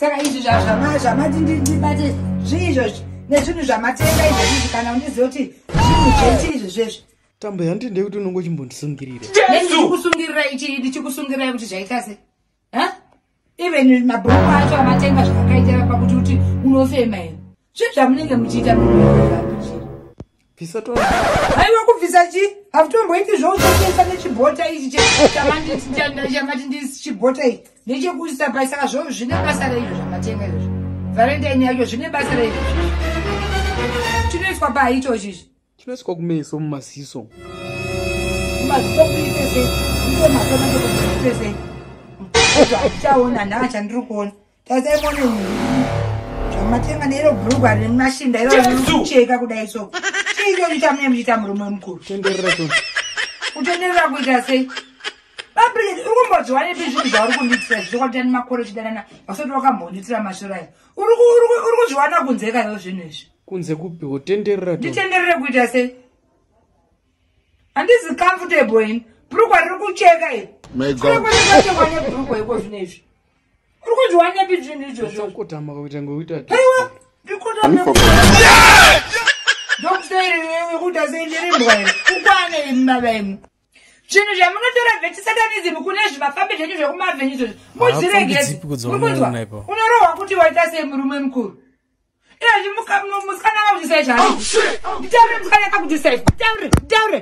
Saka izvi zvamati zviizvozvi nezvinhu zvamatenga izvozvi kana undiziva kuti zvinhu zveti izvozvezvi tambo yanditendei kuti unongochimbondisungirira ndichikusungirira ichi ndichikusungirira kuti zvaita se even mabhuku acho amatenga zvakaitira pakuti kuti unofema here zvinhu zvamunenge muchiita aiwa kubvisa chi hakutomboiti zvoutotesa nechibhota ichi chamati ndichibhota ichi nechekuisa pai saka zvo zvine basa reizvo zvamatenga izvozvo valentine yacho zvine basa reizvo chinoiswa pai ichochichi chinoiswa kumeso mumaziso kuitesei itomasonaepesei hatichaona nha chandiri kuona tasaimone zvamatenga neiro bhurugwa rine mashinda irocheka kudai so chiichochi chamune muchiita murume mukuru kutenderera kuita sei babri ukumbodziwa nepi zvinhu zvauri kunditira zvichokwatira nemakore chidanana vasoti wakambonditira mashoro aya uri kuzviwana kunze kaiwo zvinhu izvi kunze kupi wotenderera nditenderere kuita sei handizi comfortable ini bhurugwa riri kucheka iri kwachekwa nebhurugwa iko zvino izvi uri kuzviwa nepi zvinhu izvozvo kotama kuita ngokuita aiwa ndikutokuita sei ndirimbwa iri ukwane mavaimu zvinhu zvamunotora vetisatanism kune zvimafambi zvenyu zvekumavhenyu izvozvo mudziregezi unorohwa kuti waita sei murume mukuru izvi musikana akakudisai zvaro nditaure musikana akakudisai taure